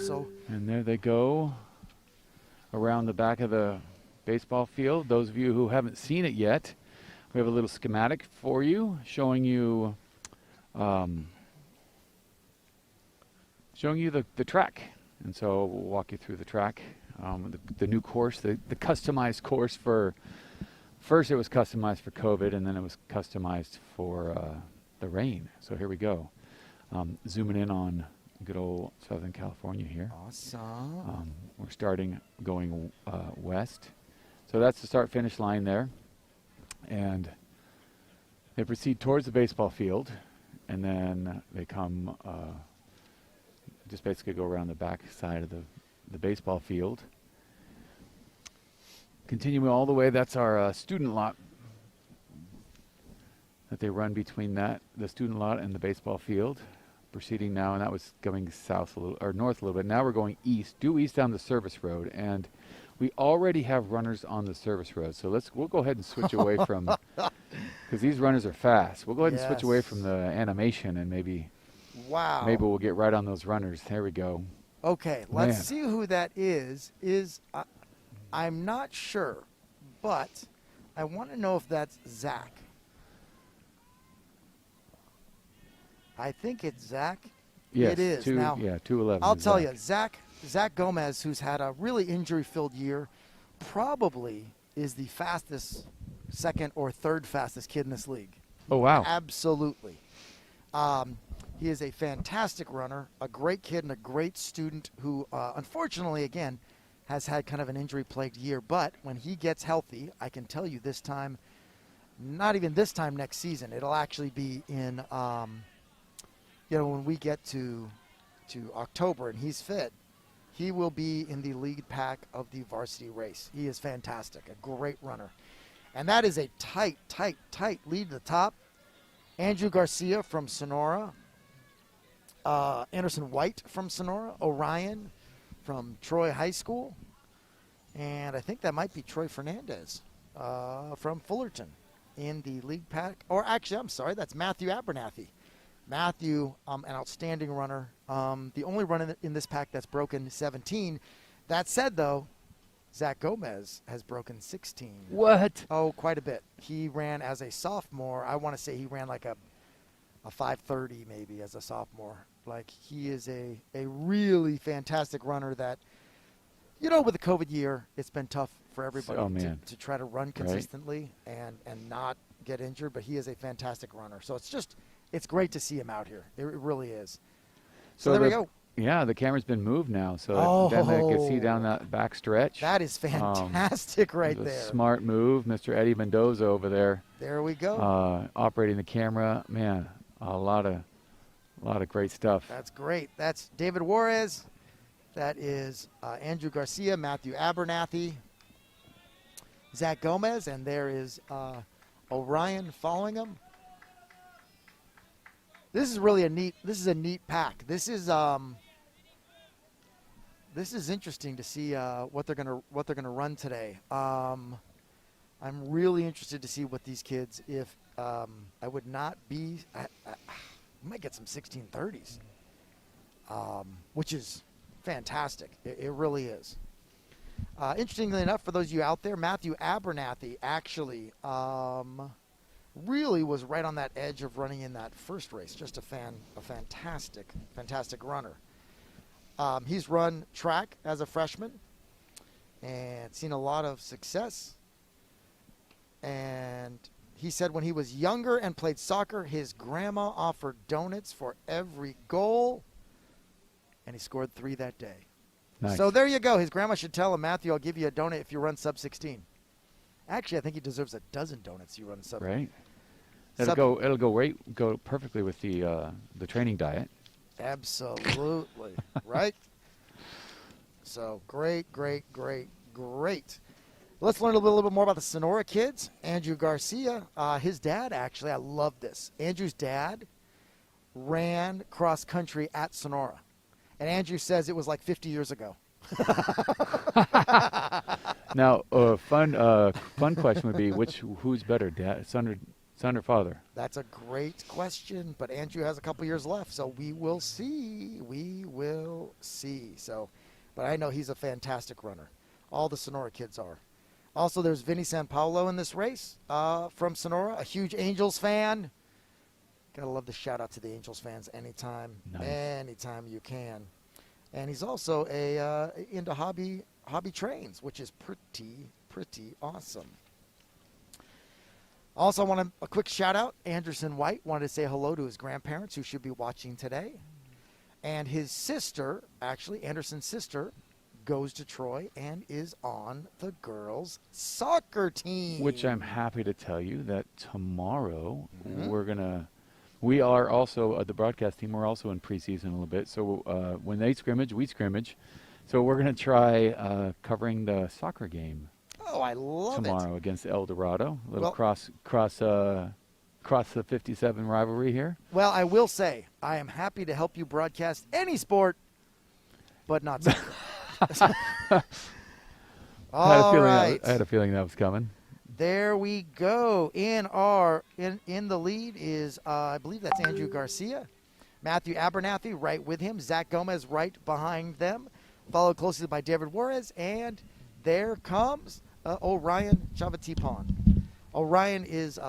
So. And there they go around the back of the baseball field. Those of you who haven't seen it yet, we have a little schematic for you showing you the track. And so we'll walk you through the track, the new course, the customized course for, first it was customized for COVID, and then it was customized for the rain. So here we go. Zooming in on good old Southern California here. Awesome. We're starting going west. So that's the start-finish line there. And they proceed towards the baseball field, and then they come, just basically go around the back side of the baseball field. Continuing all the way, that's our student lot that they run between the student lot and the baseball field. Proceeding now, and that was going south a little, or north a little bit. Now we're going east, due east down the service road, and we already have runners on the service road. So we'll go ahead and switch away from, because these runners are fast. We'll go ahead and switch away from the animation, and maybe we'll get right on those runners. There we go. Okay, let's see who that is. I'm not sure, but I want to know if that's Zach. I think it's Zach. Yes, it is. Now, 211. I'll tell you, Zach Gomez, who's had a really injury-filled year, probably is the fastest, second or third fastest kid in this league. Oh, wow. Absolutely. He is a fantastic runner, a great kid, and a great student who, unfortunately, again, has had kind of an injury-plagued year. But when he gets healthy, I can tell you this time, not even this time next season, it'll actually be in when we get to October and he's fit, he will be in the lead pack of the varsity race. He is fantastic, a great runner. And that is a tight lead to the top. Andrew Garcia from Sonora, Anderson White from Sonora, Orion from Troy High School, and I think that might be Troy Fernandez from Fullerton in the league pack. Or actually, I'm sorry, that's Matthew Abernathy. Matthew, an outstanding runner. The only run in this pack that's broken 17. That said, though, Zach Gomez has broken 16. What? Oh, quite a bit. He ran as a sophomore. I want to say he ran like a 5:30 maybe as a sophomore. Like, he is a really fantastic runner that, with the COVID year, it's been tough for everybody to try to run consistently and not get injured. But he is a fantastic runner. So it's great to see him out here. It really is. So there we go. Yeah, the camera's been moved now, so then they can see down that back stretch. That is fantastic right there. Smart move, Mr. Eddie Mendoza over there. There we go. Operating the camera. Man, a lot of great stuff. That's great. That's David Juarez. That is Andrew Garcia, Matthew Abernathy, Zach Gomez, and there is Orion following him. This is really a neat pack. This is interesting to see what they're gonna run today. I'm really interested to see what these kids. If I would not be, I might get some 1630s, which is fantastic. It really is. Interestingly enough, for those of you out there, Matthew Abernathy actually really was right on that edge of running in that first race. Just a fantastic runner. He's run track as a freshman and seen a lot of success. And he said when he was younger and played soccer, his grandma offered donuts for every goal, and he scored 3 that day. Nice. So there you go. His grandma should tell him, Matthew, I'll give you a donut if you run sub 16. Actually, I think he deserves a dozen donuts. You run sub. Right. It'll go perfectly with the training diet. Absolutely. Right. So great. Let's learn a little bit more about the Sonora kids. Andrew Garcia, his dad, actually, I love this. Andrew's dad ran cross country at Sonora, and Andrew says it was like 50 years ago. Now, fun question would be, who's better, son Son or father? That's a great question, but Andrew has a couple years left, so we will see. We will see. So, but I know he's a fantastic runner. All the Sonora kids are. Also, there's Vinny San Paulo in this race from Sonora, a huge Angels fan. Gotta love the shout out to the Angels fans anytime, anytime you can. And he's also into hobby trains, which is pretty awesome. Also, I want a quick shout out. Anderson White wanted to say hello to his grandparents who should be watching today. And his sister, actually, Anderson's sister, goes to Troy and is on the girls' soccer team. Which I'm happy to tell you that tomorrow we are also, the broadcast team, we're also in preseason a little bit. So when they scrimmage, we scrimmage. So we're going to try covering the soccer game. Oh, I love tomorrow against El Dorado. A little Well, cross the 57 rivalry here. Well, I will say, I am happy to help you broadcast any sport, but not soccer. All right. I had a feeling that was coming. There we go. In the lead is, I believe that's Andrew Garcia. Matthew Abernathy right with him. Zach Gomez right behind them. Followed closely by David Juarez. And there comes Orion Chavatipon. Orion is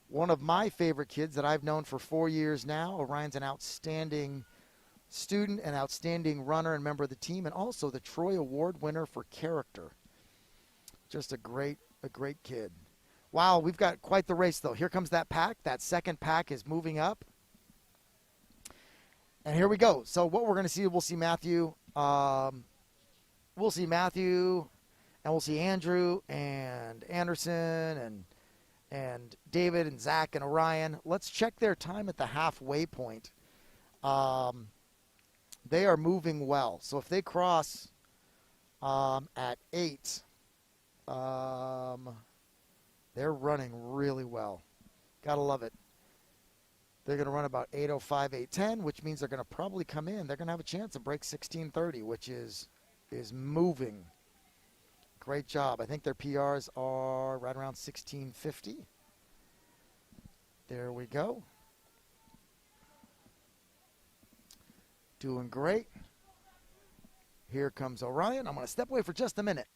one of my favorite kids that I've known for 4 years now. Orion's an outstanding student, an outstanding runner and member of the team, and also the Troy Award winner for character. Just a great kid. Wow, we've got quite the race, though. Here comes that pack. That second pack is moving up. And here we go. So what we're going to see, we'll see Matthew. We'll see Matthew, and we'll see Andrew and Anderson and David and Zach and Orion. Let's check their time at the halfway point. They are moving well. So if they cross at 8, they're running really well. Gotta love it. They're going to run about 8:05, 8:10, which means they're going to probably come in. They're going to have a chance to break 16:30, which is moving. Great job. I think their PRs are right around 16:50. There we go. Doing great. Here comes Orion. I'm going to step away for just a minute.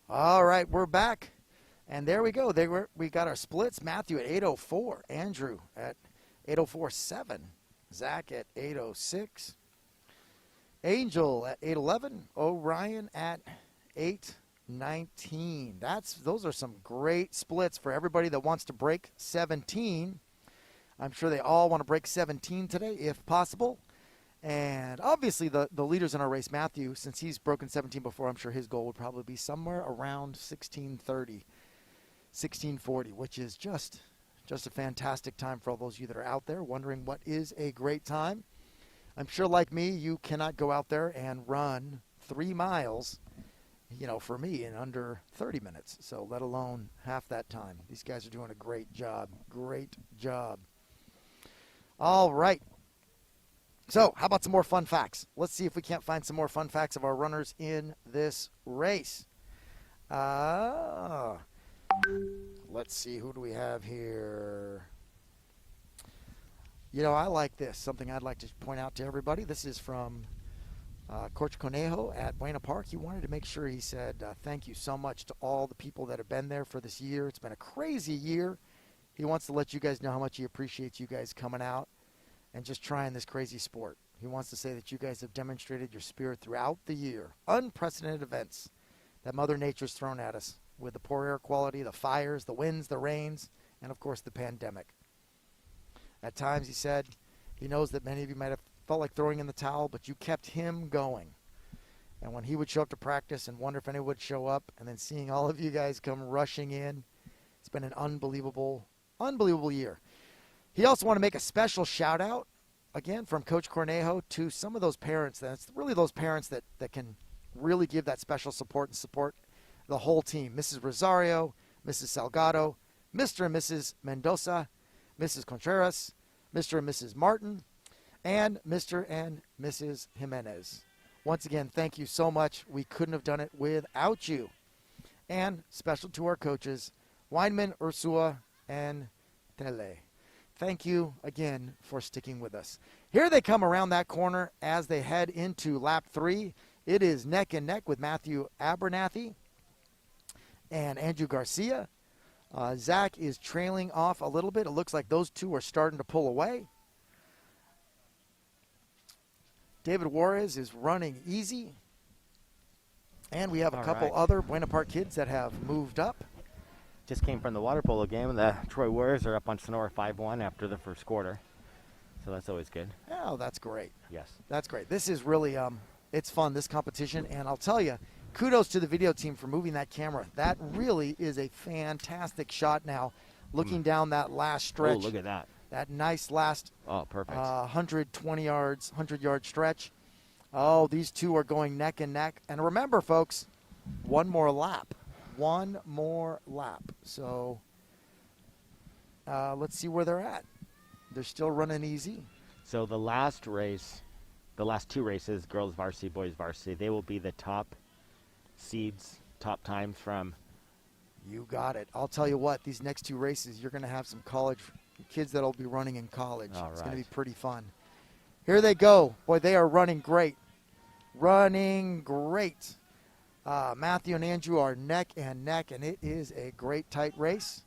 All right, we're back. And there we go. We got our splits. Matthew at 8:04. Andrew at 8:04.7. Zach at 8:06. Angel at 8:11. Orion at 8:19. Those are some great splits for everybody that wants to break 17. I'm sure they all want to break 17 today if possible. And obviously the leaders in our race, Matthew, since he's broken 17 before, I'm sure his goal would probably be somewhere around 16:30, 16:40, which is just a fantastic time for all those of you that are out there wondering what is a great time. I'm sure, like me, you cannot go out there and run 3 miles, for me, in under 30 minutes. So let alone half that time. These guys are doing a great job. Great job. All right. So how about some more fun facts? Let's see if we can't find some more fun facts of our runners in this race. Let's see. Who do we have here? I like this. Something I'd like to point out to everybody. This is from Coach Conejo at Buena Park. He wanted to make sure he said thank you so much to all the people that have been there for this year. It's been a crazy year. He wants to let you guys know how much he appreciates you guys coming out and just trying this crazy sport. He wants to say that you guys have demonstrated your spirit throughout the year. Unprecedented events that Mother Nature's thrown at us with the poor air quality, the fires, the winds, the rains, and, of course, the pandemic. At times, he said, he knows that many of you might have felt like throwing in the towel, but you kept him going. And when he would show up to practice and wonder if anyone would show up, and then seeing all of you guys come rushing in, it's been an unbelievable year. He also wanted to make a special shout out again, from Coach Cornejo to some of those parents, that's really those parents that can really give that special support and support the whole team. Mrs. Rosario, Mrs. Salgado, Mr. and Mrs. Mendoza, Mrs. Contreras, Mr. and Mrs. Martin, and Mr. and Mrs. Jimenez. Once again, thank you so much. We couldn't have done it without you. And special to our coaches, Weinman, Ursua, and Tele. Thank you again for sticking with us. Here they come around that corner as they head into lap 3. It is neck and neck with Matthew Abernathy and Andrew Garcia. Zach is trailing off a little bit. It looks like those two are starting to pull away. David Juarez is running easy. And we have a couple other Buena Park kids that have moved up. Just came from the water polo game. The Troy Warriors are up on Sonora 5-1 after the first quarter. So that's always good. Oh, that's great. Yes. That's great. This is really, it's fun, this competition. And I'll tell you, kudos to the video team for moving that camera. That really is a fantastic shot now, looking down that last stretch. Oh, look at that. That nice last perfect. 100-yard stretch. Oh, these two are going neck and neck. And remember, folks, one more lap. One more lap. So let's see where they're at. They're still running easy. So the last race, the last two races, girls varsity, boys varsity, they will be the top seeds, top times from. You got it. I'll tell you what, these next two races, you're going to have some college kids that will be running in college. It's going to be pretty fun. Here they go. Boy, they are running great. Running great. Matthew and Andrew are neck and neck, and it is a great tight race,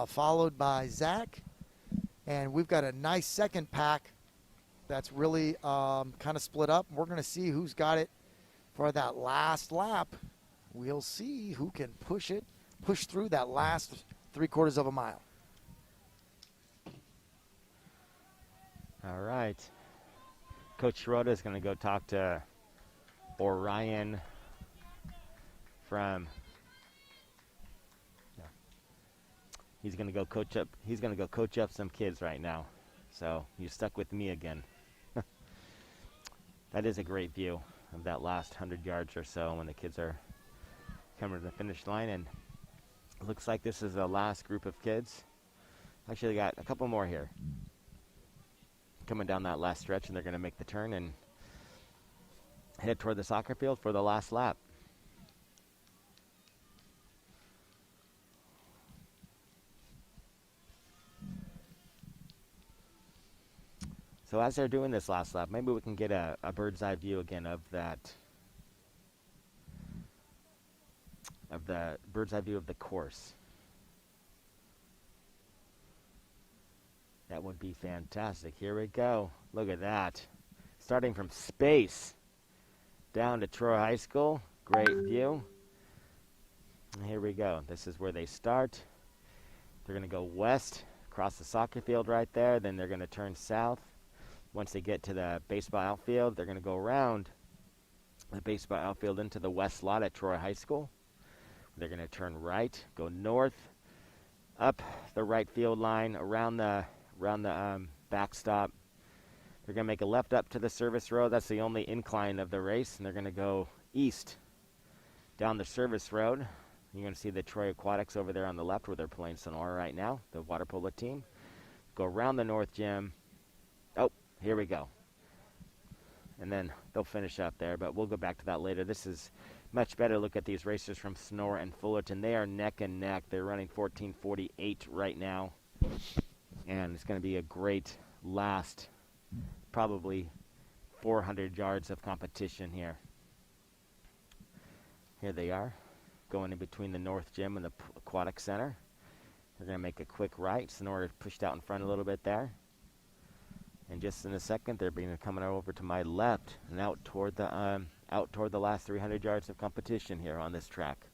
followed by Zach. And we've got a nice second pack that's really kind of split up. We're going to see who's got it for that last lap. We'll see who can push through that last 3/4 of a mile. All right. Coach Schroeder is going to go talk to Orion from. Yeah. He's going to go coach up. He's going to go coach up some kids right now. So you're stuck with me again. That is a great view of that last 100 yards or so when the kids are coming to the finish line, and it looks like this is the last group of kids. Actually, they got a couple more here coming down that last stretch, and they're going to make the turn and head toward the soccer field for the last lap. So as they're doing this last lap, maybe we can get a bird's eye view again of the bird's eye view of the course. That would be fantastic. Here we go. Look at that. Starting from space down to Troy High School. Great view. And here we go. This is where they start. They're going to go west across the soccer field right there. Then they're going to turn south. Once they get to the baseball outfield, they're going to go around the baseball outfield into the west lot at Troy High School. They're going to turn right, go north, up the right field line, around the backstop. They're going to make a left up to the service road. That's the only incline of the race. And they're going to go east down the service road. You're going to see the Troy Aquatics over there on the left where they're playing Sonora right now, the water polo team. Go around the north gym. Oh, here we go. And then they'll finish up there, but we'll go back to that later. This is much better look at these racers from Sonora and Fullerton. They are neck and neck. They're running 14:48 right now. And it's going to be a great last, probably 400 yards of competition here. Here they are, going in between the North Gym and the Aquatic Center. They're going to make a quick right. Sonora pushed out in front a little bit there. And just in a second, they're coming over to my left and out toward the last 300 yards of competition here on this track.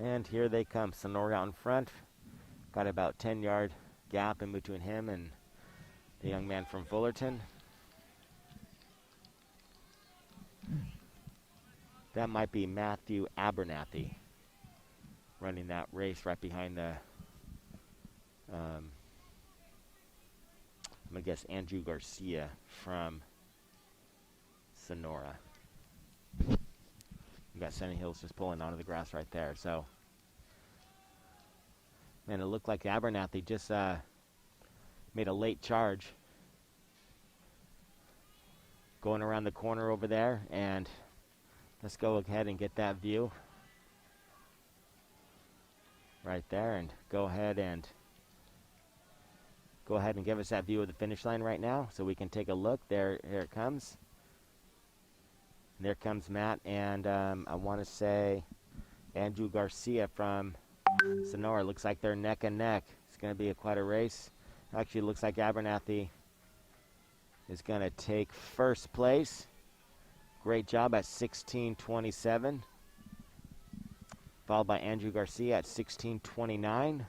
And here they come. Sonora out in front. Got about 10-yard gap in between him and the young man from Fullerton. That might be Matthew Abernathy running that race right behind the going to guess Andrew Garcia from Sonora. We got Sunny Hills just pulling onto the grass right there. So, man, it looked like Abernathy just made a late charge. Going around the corner over there, and let's go ahead and get that view right there, and go ahead and give us that view of the finish line right now, so we can take a look. Here it comes. And there comes Matt, and I want to say Andrew Garcia from Sonora. Looks like they're neck and neck. It's going to be quite a race. Actually, looks like Abernathy is going to take first place. Great job at 16:27. Followed by Andrew Garcia at 16:29. And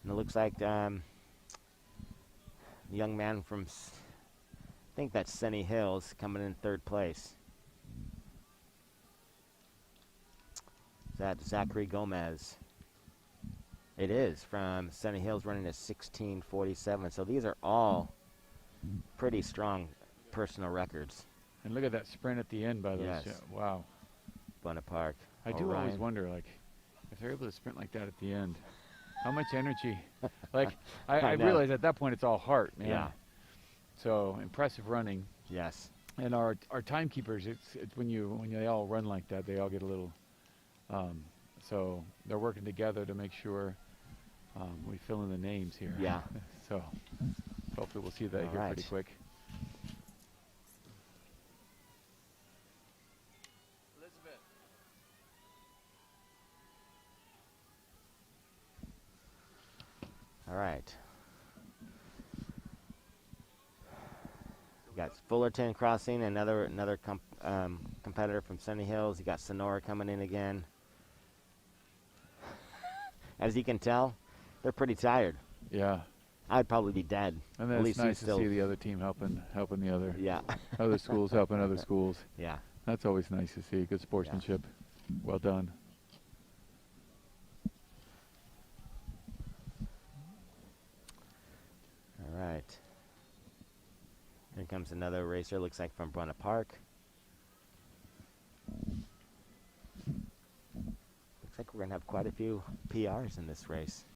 it looks like the young man from, I think that's Sunny Hills, coming in third place. Is that Zachary Gomez? It is, from Sunny Hills, running at 16:47. So these are all pretty strong personal records. And look at that sprint at the end by those. Yes. Yeah, wow. Buena Park. I do always Orion. wonder, like, if they're able to sprint like that at the end, how much energy? Like, I know. realize at that point it's all heart, man. Yeah. So impressive running. Yes. And our timekeepers, it's when they all run like that, they all get a little. So they're working together to make sure we fill in the names here. Yeah. So hopefully we'll see that All here right. pretty quick. All right. You got Fullerton crossing, another competitor from Sunny Hills. You got Sonora coming in again. As you can tell, they're pretty tired. Yeah. I'd probably be dead. And At then least it's nice to still. see the other team helping the other Yeah. other schools helping other schools. Yeah. That's always nice to see. Good sportsmanship. Well done. All right. Here comes another racer, looks like from Buena Park. Looks like we're going to have quite a few PRs in this race.